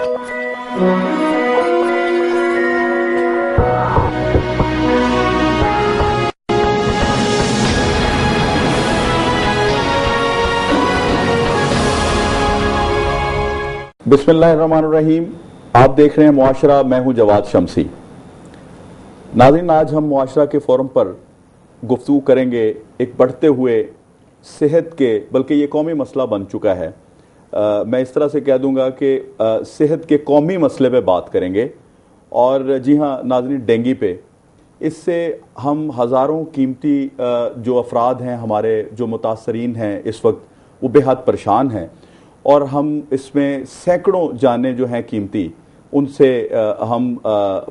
बिस्मिल्लाहिर्रहमानिर्रहीम। आप देख रहे हैं मुआशरा, मैं हूं जवाद शमसी। नाज़रीन, आज हम मुआशरा के फोरम पर गुफ्तगू करेंगे एक बढ़ते हुए सेहत के, बल्कि ये कौमी मसला बन चुका है। मैं इस तरह से कह दूंगा कि सेहत के कौमी मसले पे बात करेंगे। और जी हाँ नाज़रीन, डेंगू पे इससे हम हज़ारों कीमती जो अफराद हैं हमारे, जो मुतासरीन हैं इस वक्त, वो बेहद परेशान हैं। और हम इसमें सैकड़ों जानें जो हैं कीमती, उनसे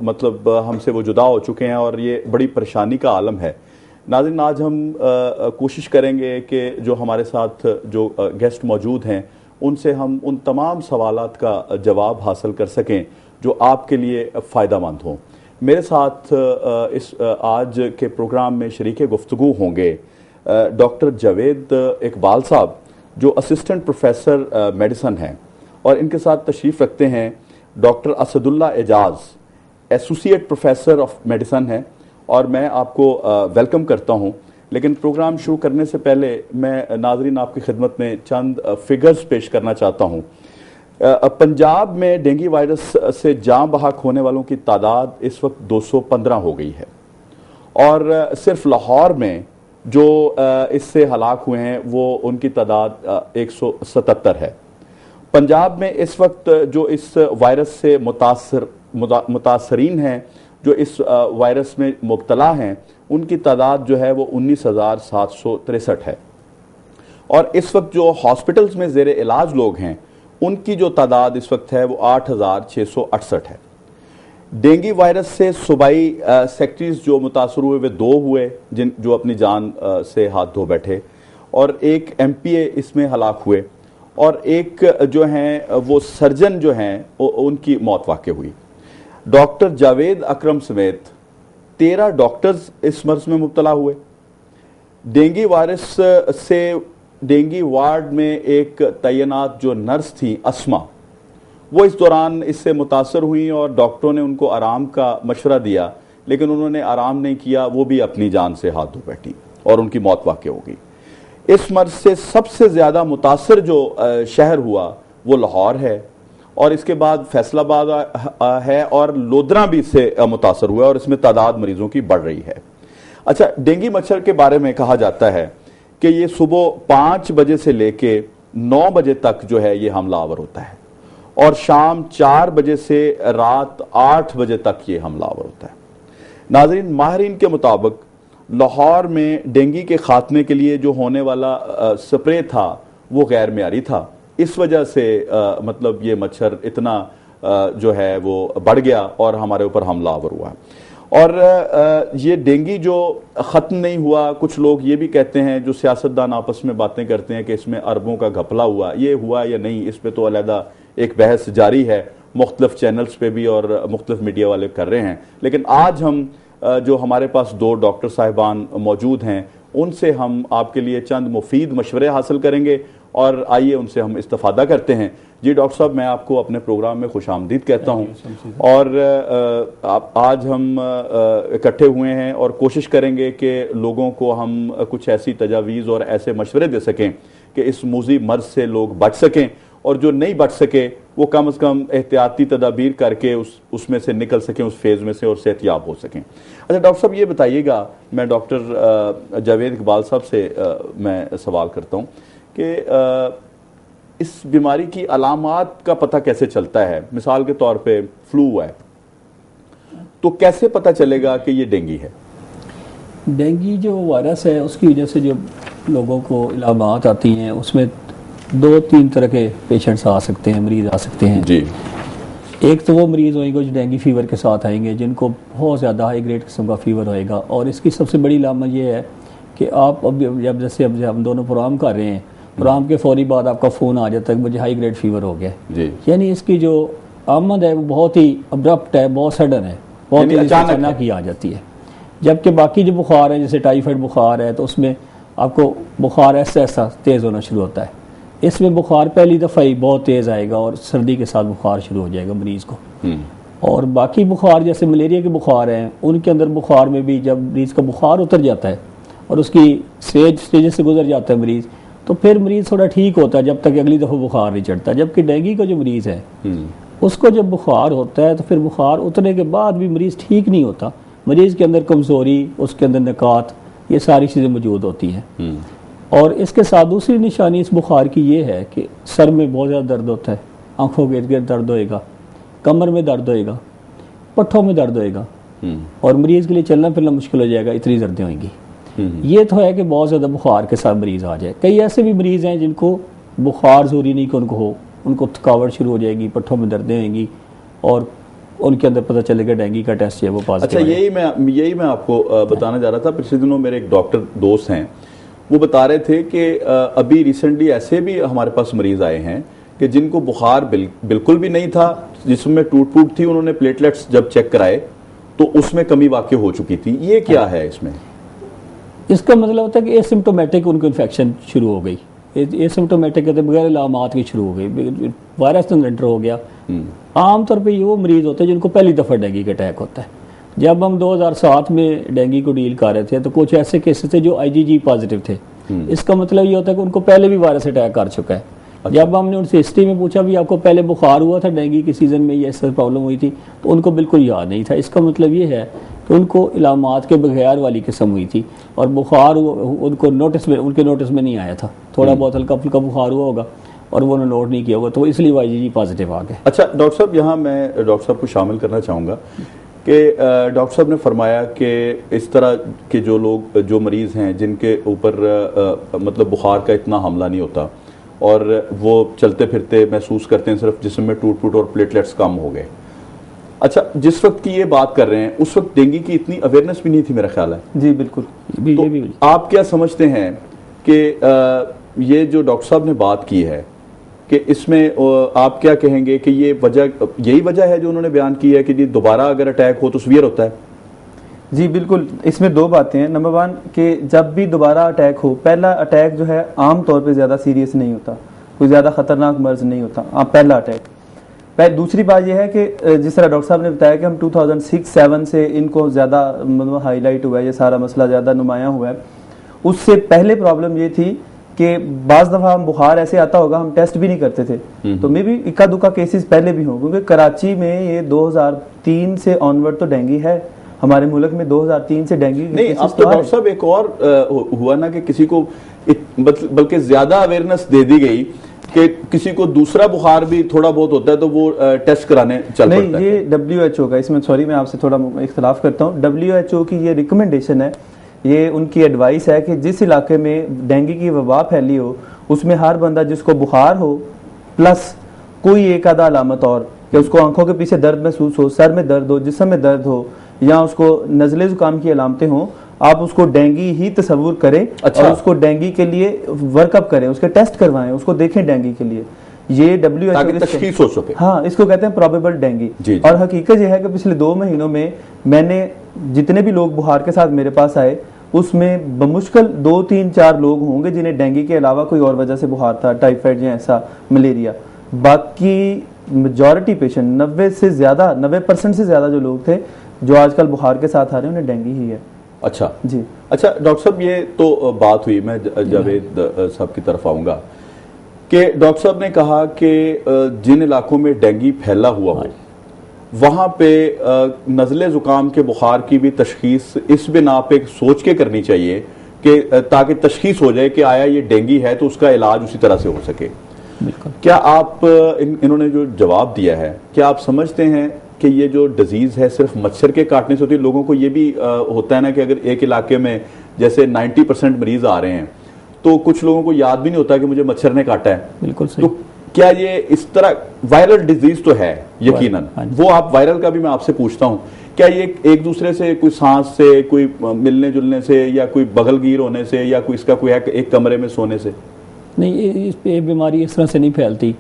मतलब हमसे वो जुदा हो चुके हैं और ये बड़ी परेशानी का आलम है। नाज़रीन, आज हम कोशिश करेंगे कि जो हमारे साथ जो गेस्ट मौजूद हैं उनसे हम उन तमाम सवालात का जवाब हासिल कर सकें जो आपके लिए फ़ायदेमंद हों। मेरे साथ इस आज के प्रोग्राम में शरीक गुफ्तगू होंगे डॉक्टर जावेद इकबाल साहब, जो असिस्टेंट प्रोफेसर मेडिसन हैं, और इनके साथ तशरीफ़ रखते हैं doctor Asadullah Ejaz, associate professor of medicine हैं। और मैं आपको वेलकम करता हूं। लेकिन प्रोग्राम शुरू करने से पहले मैं नाजरीन आपकी खिदमत में चंद फिगर्स पेश करना चाहता हूं। पंजाब में डेंगू वायरस से जाँ बहक होने वालों की तादाद इस वक्त 215 हो गई है, और सिर्फ लाहौर में जो इससे हलाक हुए हैं वो उनकी तादाद 177 है। पंजाब में इस वक्त जो इस वायरस से मुतासरीन हैं, जो इस वायरस में मुब्तला हैं, उनकी तादाद जो है वो 19,763 है। और इस वक्त जो हॉस्पिटल्स में ज़ेर इलाज लोग हैं उनकी जो तादाद इस वक्त है वो 8,668 है। डेंगू वायरस से सूबाई सेक्रेटरीज जो मुतासर हुए वे 2 हुए, जो अपनी जान से हाथ धो बैठे, और एक MPA इसमें हलाक हुए, और एक जो हैं वो सर्जन जो हैं उनकी मौत वाक़ हुई। डॉक्टर जावेद अकरम समेत 13 डॉक्टर्स इस मर्ज में मुब्तला हुए। डेंगू वायरस से डेंगू वार्ड में एक तैनात जो नर्स थी अस्मा, वो इस दौरान इससे मुतासर हुई और डॉक्टरों ने उनको आराम का मशवरा दिया, लेकिन उन्होंने आराम नहीं किया, वो भी अपनी जान से हाथ धो बैठी और उनकी मौत वाक़ हो गई। इस मर्ज से सबसे ज़्यादा मुतासर जो शहर हुआ वो लाहौर है, और इसके बाद फैसलाबाद है, और लोधरा भी इससे मुतासर हुआ, और इसमें तादाद मरीजों की बढ़ रही है। अच्छा, डेंगू मच्छर के बारे में कहा जाता है कि ये सुबह 5 बजे से लेके 9 बजे तक जो है ये हमलावर होता है, और शाम 4 बजे से रात 8 बजे तक ये हमलावर होता है। नाज़रीन, माहिरीन के मुताबिक लाहौर में डेंगू के खात्मे के लिए जो होने वाला स्प्रे था वो गैर मेयारी था। इस वजह से मतलब ये मच्छर इतना जो है वो बढ़ गया और हमारे ऊपर हमलावर हुआ। और ये डेंगू जो ख़त्म नहीं हुआ, कुछ लोग ये भी कहते हैं, जो सियासतदान आपस में बातें करते हैं कि इसमें अरबों का घपला हुआ, ये हुआ या नहीं, इस पर तो अलहदा एक बहस जारी है, मुख्तलिफ चैनल्स पे भी और मुख्तलिफ मीडिया वाले कर रहे हैं। लेकिन आज हम जो हमारे पास 2 डॉक्टर साहिबान मौजूद हैं उनसे हम आपके लिए चंद मुफीद मशवरे हासिल करेंगे, और आइए उनसे हम इस्तेफादा करते हैं। जी डॉक्टर साहब, मैं आपको अपने प्रोग्राम में खुशामदीद कहता हूँ। और आज हम इकट्ठे हुए हैं और कोशिश करेंगे कि लोगों को हम कुछ ऐसी तजावीज़ और ऐसे मशवरे दे सकें कि इस मूज़ी मर्ज से लोग बच सकें, और जो नहीं बच सके वो कम से कम एहतियाती तदाबीर करके उसमें से निकल सकें, उस फेज़ में से, और सेहतयाब हो सकें। अच्छा डॉक्टर साहब, ये बताइएगा, मैं डॉक्टर जावेद इकबाल साहब से मैं सवाल करता हूँ कि इस बीमारी की अलामात का पता कैसे चलता है? मिसाल के तौर पे फ्लू हुआ है तो कैसे पता चलेगा कि ये डेंगू है? डेंगू जो वायरस है उसकी वजह से जो लोगों को अलामात आती हैं उसमें 2-3 तरह के पेशेंट्स आ सकते हैं, मरीज आ सकते हैं जी। एक तो वो मरीज़ होंगे जो डेंगू फीवर के साथ आएंगे, जिनको बहुत ज़्यादा हाई ग्रेड किस्म का फीवर होएगा। और इसकी सबसे बड़ी अलामत ये है कि आप अब जैसे हम दोनों प्रोग्राम कर रहे हैं, प्रोग्राम के फौरी बाद आपका फ़ोन आ जाता है कि मुझे हाई ग्रेड फीवर हो गया जी। यानी इसकी जो आमद है वो बहुत ही अब्रप्ट है, बहुत सडन है, बहुत ही अचानक ही आ जाती है। जबकि बाकी जो बुखार है, जैसे टाइफाइड बुखार है, तो उसमें आपको बुखार ऐसा ऐसा तेज़ होना शुरू होता है, इसमें बुखार पहली दफ़ा ही बहुत तेज़ आएगा और सर्दी के साथ बुखार शुरू हो जाएगा मरीज़ को। और बाकी बुखार जैसे मलेरिया के बुखार हैं, उनके अंदर बुखार में भी जब मरीज़ का बुखार उतर जाता है और उसकी स्टेज से गुजर जाता है मरीज़, तो फिर मरीज़ थोड़ा ठीक होता है जब तक अगली दफ़ा बुखार नहीं चढ़ता। जबकि डेंगू का जो मरीज़ है उसको जब बुखार होता है तो फिर बुखार उतरने के बाद भी मरीज़ ठीक नहीं होता, मरीज़ के अंदर कमज़ोरी, उसके अंदर निकात, ये सारी चीज़ें मौजूद होती हैं। और इसके साथ दूसरी निशानी इस बुखार की ये है कि सर में बहुत ज़्यादा दर्द होता है, आँखों के इर्द गिर्द दर्द होएगा, कमर में दर्द होएगा, पट्ठों में दर्द होएगा और मरीज़ के लिए चलना फिरना मुश्किल हो जाएगा, इतनी दर्दें होंगी। ये तो है कि बहुत ज़्यादा बुखार के साथ मरीज़ आ जाए। कई ऐसे भी मरीज़ हैं जिनको बुखार ज़रूरी नहीं कि उनको हो, उनको थकावट शुरू हो जाएगी, पट्ठों में दर्दें होंगी और उनके अंदर पता चलेगा डेंगू का टेस्ट है वो पॉजिटिव। अच्छा, यही मैं आपको बताना चाह रहा था। पिछले दिनों मेरे एक डॉक्टर दोस्त हैं, वो बता रहे थे कि अभी रिसेंटली ऐसे भी हमारे पास मरीज आए हैं कि जिनको बुखार बिल्कुल भी नहीं था, जिसमें टूट थी, उन्होंने प्लेटलेट्स जब चेक कराए तो उसमें कमी वाक़ई हो चुकी थी। ये क्या है इसमें? इसका मतलब होता है कि एसिम्प्टोमेटिक उनको इन्फेक्शन शुरू हो गई, एसिम्प्टोमेटिक कहते हैं बगैर इलामात की शुरू हो गई, वायरस अंदर एंटर हो गया। आमतौर पे ये वो मरीज होते हैं जिनको पहली दफ़ा डेंगू का अटैक होता है। जब हम 2007 में डेंगू को डील कर रहे थे तो कुछ ऐसे केसेस थे जो IgG पॉजिटिव थे। इसका मतलब ये होता है कि उनको पहले भी वायरस अटैक कर चुका है। अच्छा। जब हमने उनसे हिस्ट्री में पूछा भी आपको पहले बुखार हुआ था डेंगू के सीज़न में, ये ऐसा प्रॉब्लम हुई थी, तो उनको बिल्कुल याद नहीं था। इसका मतलब ये है कि उनको इलामात के बगैर वाली किस्म हुई थी और बुखार उनको उनके नोटिस में नहीं आया था। थोड़ा बहुत हल्का फुल्का बुखार हुआ होगा और वो उन्होंने नोट नहीं किया होगा, तो इसलिए IgG पॉजिटिव आ गए। अच्छा डॉक्टर साहब, यहाँ मैं डॉक्टर साहब को शामिल करना चाहूँगा कि डॉक्टर साहब ने फरमाया कि इस तरह के जो मरीज़ हैं जिनके ऊपर मतलब बुखार का इतना हमला नहीं होता और वो चलते फिरते महसूस करते हैं सिर्फ जिस्म में टूट और प्लेटलेट्स कम हो गए। अच्छा, जिस वक्त की ये बात कर रहे हैं उस वक्त डेंगू की इतनी अवेयरनेस भी नहीं थी मेरा ख्याल है। जी बिल्कुल। तो आप क्या समझते हैं कि ये जो डॉक्टर साहब ने बात की है कि इसमें आप क्या कहेंगे कि यही वजह है जो उन्होंने बयान की है कि दोबारा अगर अटैक हो तो सीवियर होता है? जी बिल्कुल, इसमें दो बातें हैं। नंबर वन कि जब भी दोबारा अटैक हो, पहला अटैक जो है आम तौर पे ज़्यादा सीरियस नहीं होता, कोई ज़्यादा ख़तरनाक मर्ज नहीं होता पहला अटैक। दूसरी बात यह है कि जिस तरह डॉक्टर साहब ने बताया कि हम 2006-07 से इनको ज़्यादा मतलब हाईलाइट हुआ है, ये सारा मसला ज़्यादा नुमायाँ हुआ है। उससे पहले प्रॉब्लम ये थी कि बाज़ दफ़ा हम बुखार ऐसे आता होगा, हम टेस्ट भी नहीं करते थे, तो मे भी इक्का दुक्का केसेस पहले भी हों, क्योंकि कराची में ये 2003 से ऑनवर्ड तो डेंगू है हमारे मुल्क में। 2003 से डेंगू नहीं, अब तो डॉक्टर साहब एक और हुआ ना कि किसी को बल्कि ज्यादा अवेयरनेस दे दी गई कि किसी को दूसरा बुखार भी थोड़ा बहुत होता है तो वो टेस्ट कराने चल पड़ता है। ये WHO का, इसमें सॉरी मैं आपसे थोड़ा इख्तलाफ करता हूँ, WHO की ये रिकमेंडेशन है, ये उनकी एडवाइस है कि जिस इलाके में डेंगू की वबा फैली हो उसमें हर बंदा जिसको बुखार हो प्लस कोई एक आधा अलामत और, कि उसको आंखों के पीछे दर्द महसूस हो, सर में दर्द हो, जिस्म में दर्द हो या उसको नज़ले ज़ुकाम की अलामतें हों, आप उसको डेंगू ही तस्वुर करें। अच्छा। और उसको डेंगू के लिए वर्कअप करें, उसके टेस्ट करवाएं, उसको देखें डेंगू के लिए। ये WHO तशखीस हो सके। हाँ, इसको कहते हैं प्रोबेबल डेंगू। और हकीकत यह है कि पिछले 2 महीनों में मैंने जितने भी लोग बुखार के साथ मेरे पास आए उसमें बमुश्किल 2, 3, 4 लोग होंगे जिन्हें डेंगू के अलावा कोई और वजह से बुखार था, टाइफाइड या ऐसा मलेरिया। बाकी मेजॉरिटी पेशेंट 90% से ज़्यादा जो लोग थे जो आजकल बुखार के साथ आ रहे हैं उन्हें डेंगू ही है। अच्छा जी। अच्छा डॉक्टर साहब, ये तो बात हुई, मैं जावेद साहब की तरफ आऊँगा कि डॉक्टर साहब ने कहा कि जिन इलाकों में डेंगू फैला हुआ हो वहाँ पे नज़ले ज़ुकाम के बुखार की भी तशखीस इस बिना पे सोच के करनी चाहिए कि ताकि तशखीस हो जाए कि आया ये डेंगू है तो उसका इलाज उसी तरह से हो सके। क्या आप इन्होंने जो जवाब दिया है, क्या आप समझते हैं कि ये जो डिजीज़ है सिर्फ मच्छर के काटने से होती है? लोगों को ये भी होता है ना कि अगर एक इलाके में जैसे 90% मरीज आ रहे हैं तो कुछ लोगों को याद भी नहीं होता कि मुझे मच्छर ने काटा है। बिल्कुल सही। तो क्या ये इस तरह वायरल डिजीज तो है यकीनन, वो आप वायरल का भी मैं आपसे पूछता हूँ, क्या ये एक दूसरे से कोई सांस से, कोई मिलने जुलने से या कोई बगलगीर होने से या कोई इसका कोई एक कमरे में सोने से? नहीं, ये बीमारी इस तरह से नहीं फैलती।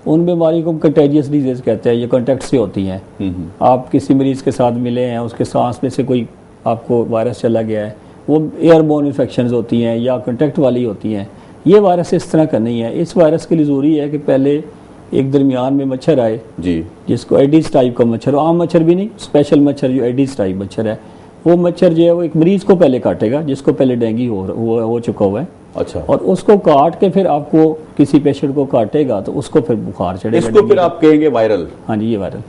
उन बीमारी को कंटेजियस डिजीज कहते हैं, ये कॉन्टैक्ट से होती हैं। आप किसी मरीज के साथ मिले हैं, उसके सांस में से कोई आपको वायरस चला गया है, वो एयरबोर्न इन्फेक्शंस होती हैं या कॉन्टैक्ट वाली होती हैं, ये वायरस इस तरह का नहीं है। इस वायरस के लिए ज़रूरी है कि पहले एक दरमियान में मच्छर आए जी, जिसको एडिस टाइप का मच्छर, आम मच्छर भी नहीं, स्पेशल मच्छर जो एडिस टाइप मच्छर है, वो मच्छर जो है वो एक मरीज को पहले काटेगा जिसको पहले डेंगू हो चुका हुआ है। अच्छा। और उसको काट के फिर आपको किसी पेशेंट को काटेगा तो उसको फिर बुखार चढ़ेगा। इसको फिर आप कहेंगे वायरल? हाँ जी, ये वायरल,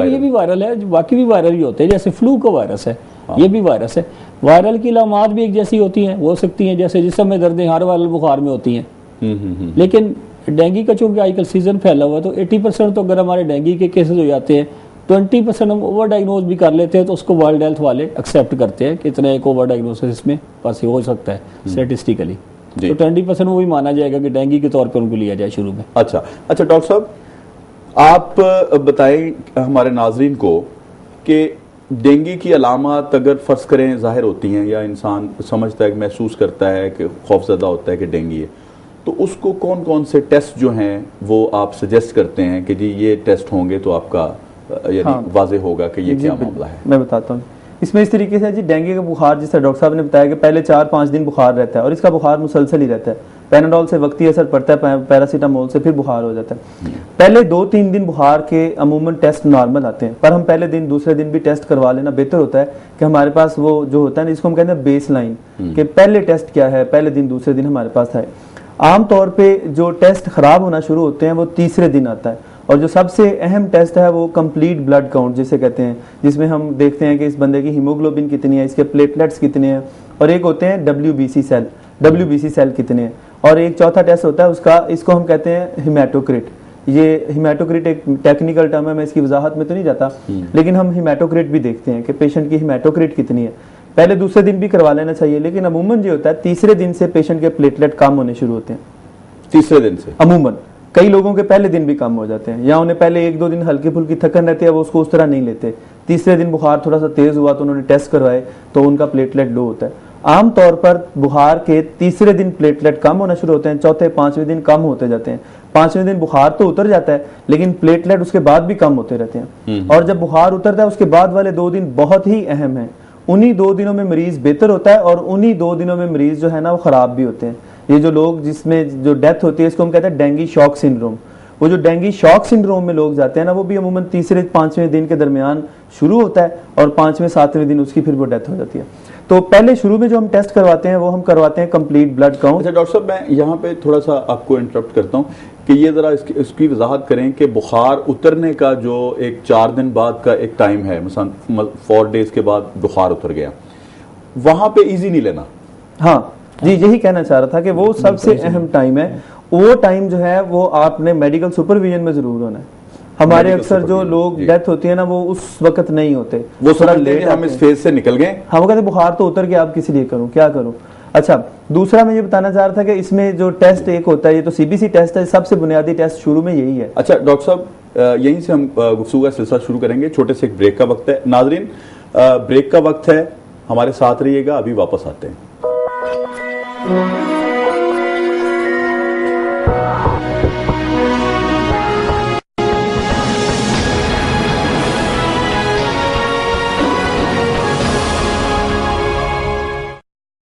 ये भी वायरल है, बाकी भी वायरल ही होते हैं, जैसे फ्लू का वायरस है। हाँ। ये भी वायरस है। वायरल की अलामात भी एक जैसी होती हैं, हो सकती हैं जैसे जिस्म में दर्दें हर वायरल बुखार में होती हैं। लेकिन डेंगू का चूंकि आजकल सीजन फैला हुआ है तो 80% तो अगर हमारे डेंगू के केसेस हो जाते हैं, 20% हम ओवर डायग्नोज भी कर लेते हैं, तो उसको वर्ल्ड हेल्थ वाले एक्सेप्ट करते हैं कि इतना एक ओवर डायग्नोसिस में पास हो सकता है स्टैटिस्टिकली, तो 20% वो भी माना जाएगा कि डेंगू के तौर पर उनको लिया जाए शुरू में। अच्छा अच्छा, डॉक्टर साहब आप बताएं हमारे नाजरीन को कि डेंगू की अलामत अगर फर्ज करें जाहिर होती हैं या इंसान समझता है, महसूस करता है कि खौफजदा होता है कि डेंगू है, तो उसको कौन कौन से टेस्ट जो हैं वो आप सजेस्ट करते हैं कि जी ये टेस्ट होंगे तो आपका यानी वाज़ेह होगा कि ये क्या मामला है? मैं बताता हूँ। इसमें इस तरीके से जी, डेंगू का बुखार जिस तरह डॉक्टर साहब ने बताया कि पहले 4-5 दिन बुखार रहता है और इसका बुखार मुसलसल ही रहता है। पैनाडोल से वक्ती असर पड़ता है, पैरासीटामोल से फिर बुखार हो जाता है। पहले 2-3 दिन बुखार के अमूमन टेस्ट नॉर्मल आते हैं, पर हम पहले दिन दूसरे दिन भी टेस्ट करवा लेना बेहतर होता है कि हमारे पास वो जो होता है ना, इसको हम कहते हैं बेस लाइन, कि पहले टेस्ट क्या है, पहले दिन दूसरे दिन हमारे पास है। आमतौर पे जो टेस्ट खराब होना शुरू होते हैं वो तीसरे दिन आता है, और जो सबसे अहम टेस्ट है वो कंप्लीट ब्लड काउंट जिसे कहते हैं, जिसमें हम देखते हैं कि इस बंदे की हीमोग्लोबिन कितनी है, इसके प्लेटलेट्स कितने हैं, और एक होते हैं WBC सेल कितने हैं, और एक चौथा टेस्ट होता है उसका, इसको हम कहते हैं हिमेटोक्रिट। ये हिमेटोक्रिट एक टेक्निकल टर्म है, मैं इसकी वजाहत में तो नहीं जाता, लेकिन हम हिमेटोक्रिट भी देखते हैं कि पेशेंट की हिमेटोक्रिट कितनी है। पहले दूसरे दिन भी करवा लेना चाहिए, लेकिन अमूमन जो होता है तीसरे दिन से पेशेंट के प्लेटलेट कम होने शुरू होते हैं। तीसरे दिन से अमूमन, कई लोगों के पहले दिन भी कम हो जाते हैं, या उन्हें पहले 1-2 दिन हल्की फुल्की थकन रहती है, वो उसको उस तरह नहीं लेते। तीसरे दिन बुखार थोड़ा सा तेज हुआ तो उन्होंने टेस्ट करवाए तो उनका प्लेटलेट लो होता है। आमतौर पर बुखार के तीसरे दिन प्लेटलेट कम होना शुरू होते हैं, चौथे 5वें दिन कम होते जाते हैं। 5वें दिन बुखार तो उतर जाता है, लेकिन प्लेटलेट उसके बाद भी कम होते रहते हैं। और जब बुखार उतरता है उसके बाद वाले 2 दिन बहुत ही अहम है। उन्हीं 2 दिनों में मरीज बेहतर होता है, और उन्हीं 2 दिनों में मरीज जो है ना वो खराब भी होते हैं। ये जो लोग जिसमें जो डेथ होती है इसको हम कहते हैं डेंगू शॉक सिंड्रोम। वो जो डेंगू शॉक सिंड्रोम में लोग जाते हैं ना, वो भी अमूमन तीसरे 5वें दिन के दरमियान शुरू होता है, और 5वें-7वें दिन उसकी फिर वो डेथ हो जाती है। तो पहले शुरू में जो हम टेस्ट करवाते हैं वो हम करवाते हैं कंप्लीट ब्लड काउंट। अच्छा डॉक्टर साहब, मैं यहाँ पे थोड़ा सा आपको इंटरप्ट करता हूँ कि ये जरा इसकी वजाहत करें कि बुखार उतरने का जो एक 4 दिन बाद का एक टाइम है, मसलन 4 डेज के बाद बुखार उतर गया, वहां पे इजी नहीं लेना। हाँ जी, यही कहना चाह रहा था कि वो सबसे अहम टाइम है। वो टाइम जो है वो आपने मेडिकल सुपरविजन में जरूर होना है। हमारे अक्सर जो लोग डेथ होती है ना वो उस वक्त नहीं होते, वो थोड़ा लेट, हम इस फेज से निकल गए। हाँ, वो कहते बुखार तो उतर गया, अब किस लिए करूं, क्या करूं। अच्छा, दूसरा मैं ये बताना चाह रहा था कि इसमें जो टेस्ट एक होता है, ये तो CBC टेस्ट है, सबसे बुनियादी टेस्ट शुरू में यही है। अच्छा डॉक्टर साहब, यहीं से हम गुफ्तगू का सिलसिला शुरू करेंगे। छोटे से एक ब्रेक का वक्त है। नाजरीन, ब्रेक का वक्त है, हमारे साथ रहिएगा, अभी वापस आते हैं।